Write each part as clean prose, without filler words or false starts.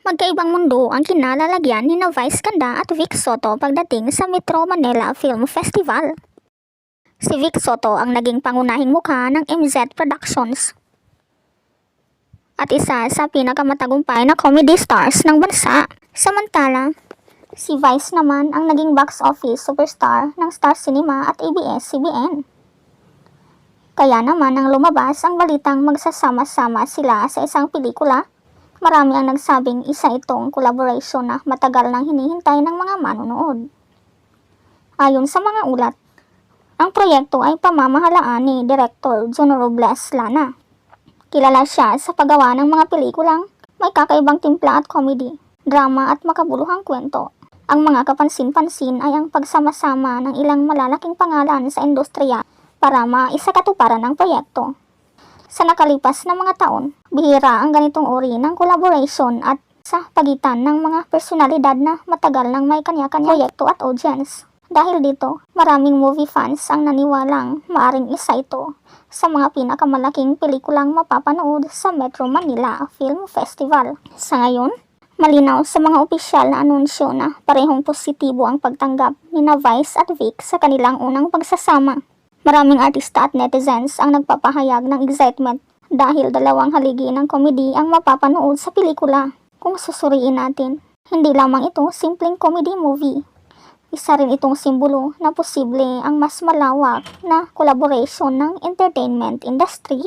Magkaibang mundo ang kinalalagyan ni Vice Ganda at Vic Soto pagdating sa Metro Manila Film Festival. Si Vic Soto ang naging pangunahing mukha ng MZ Productions at isa sa pinakamatagumpay na comedy stars ng bansa. Samantala, si Vice naman ang naging box office superstar ng Star Cinema at ABS-CBN. Kaya naman ang lumabas ang balitang magsasama-sama sila sa isang pelikula. Marami ang nagsabing isa itong collaboration na matagal nang hinihintay ng mga manonood. Ayon sa mga ulat, ang proyekto ay pamamahalaan ni Director Juno Robles Lana. Kilala siya sa paggawa ng mga pelikulang may kakaibang timpla at comedy, drama at makabuluhang kwento. Ang mga kapansin-pansin ay ang pagsama-sama ng ilang malalaking pangalan sa industriya para maisakatuparan ng proyekto. Sa nakalipas na mga taon, bihira ang ganitong uri ng collaboration at sa pagitan ng mga personalidad na matagal nang may kanya-kanya proyekto at audience. Dahil dito, maraming movie fans ang naniwalang maaring isa ito sa mga pinakamalaking pelikulang mapapanood sa Metro Manila Film Festival. Sa ngayon, malinaw sa mga opisyal na anunsyo na parehong positibo ang pagtanggap ni Vice at Vic sa kanilang unang pagsasama. Maraming artista at netizens ang nagpapahayag ng excitement dahil dalawang haligi ng komedy ang mapapanood sa pelikula. Kung susuriin natin, hindi lamang ito simpleng comedy movie. Isa rin itong simbolo na posible ang mas malawak na collaboration ng entertainment industry.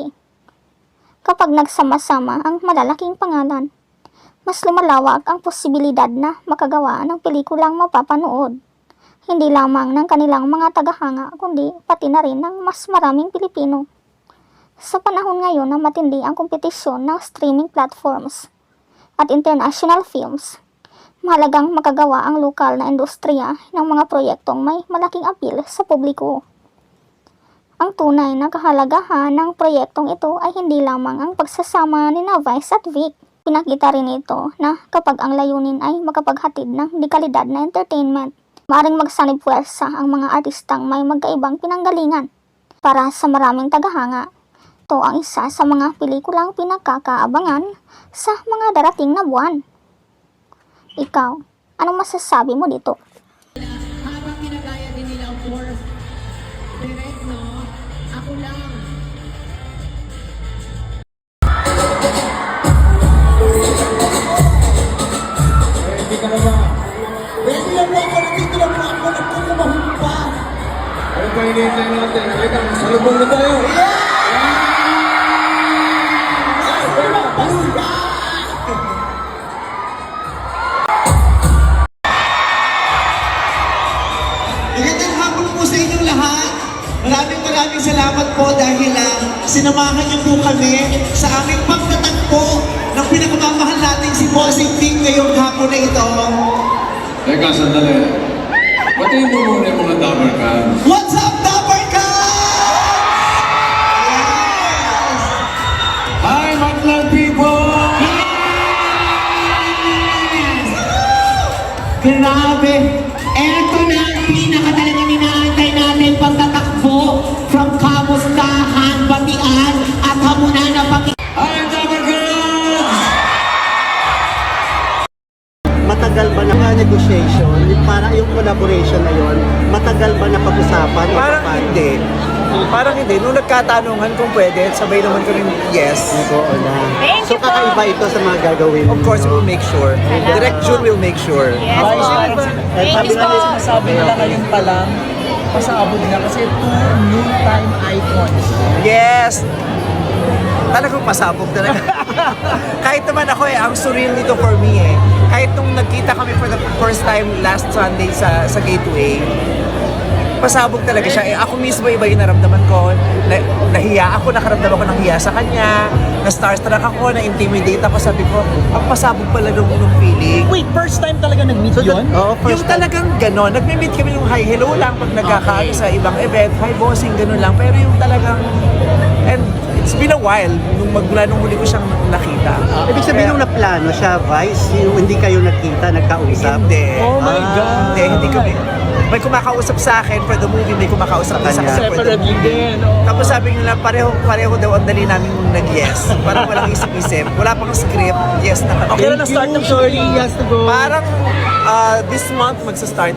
Kapag nagsama-sama ang malalaking pangalan, mas lumalawak ang posibilidad na makagawa ng pelikulang mapapanood. Hindi lamang ng kanilang mga tagahanga, kundi pati na rin ng mas maraming Pilipino. Sa panahon ngayon na matindi ang kompetisyon ng streaming platforms at international films, mahalagang makagawa ang lokal na industriya ng mga proyektong may malaking appeal sa publiko. Ang tunay na kahalagahan ng proyektong ito ay hindi lamang ang pagsasama ni Vice at Vic. Pinakita rin ito na kapag ang layunin ay makapaghatid ng dekalidad na entertainment, maaring magsanib puwersa ang mga artistang may magkaibang pinanggalingan. Para sa maraming tagahanga, ito ang isa sa mga pelikulang pinakakaabangan sa mga darating na buwan. Ikaw, anong masasabi mo dito? Habang ginagaya din nila ang fourth direct, no? Ako lang. Hindi ka na ba? Ready lang mo ako, nandito lang mo ako, nagkukumahon pa. Ano ba hinihintay natin? Halika, salubong na tayo. Magandang hapon po sa inyong lahat. Maraming salamat po dahil sinamahan niyo po kami sa aming pagtatagpo ng pinakamamahal natin si Bossing Vic ngayong hapon na ito. Teka, sandali. Batiin mo muna yung mga Dapper Cats. What's up, Dapper Cats? Yes! Hi, Matlang people! Grabe! Eto na ang pinakatalagang inaantay natin pagtatakbo from kamustahan, batian, at hamunan na Hi, Dapper Cats! Matagal ba na negotiation, para yung collaboration na yon, matagal ba na pag-usapan? Parang hindi. Parang hindi. Nung nagkatanungan kung pwede, sabay naman kami yes. Oo na. So kakaiba ito sa mga gagawin. Of course, we'll make sure. Direct June will make sure. Sabi na Sinasabi nila ngayon pa lang, pasabog na kasi two noontime icons. Yes! Talagang pasabog talaga. Kahit naman ako ang surreal nito for me Kahit nung nagkita kami for the first time last Sunday sa Gateway, pasabog talaga siya. Ako mismo iba yung naramdaman ko. Nahiya ako, nakaramdam ako ng hiya sa kanya. Na-starstruck ako, na-intimidate ako. Sabi ko, ang pasabog pala nung feeling. Wait, first time talaga nag-meet yun? Oo, Yung talagang gano'n, nagme-meet kami yung hi, hello lang pag nagkakaano sa ibang event, hi bossing, gano'n lang. Pero yung talagang, and it's been a while, mula nung huli ko siyang nakita. Ibig sabihin nung naplano siya, Vice, yung hindi kayo nagkita, nagkausap? Hindi. Oh my God! Hindi kami. may kumakausap sa akin for the movie, may kumakausap din sa Kanya. kanya for the Separately movie. din, oo. Tapos sabi nila, pareho daw ang dali namin nag-yes. Parang walang isip-isip. Wala pang script, yes na kami. Kailan na start ng story? Yes to go. Parang this month magsa-start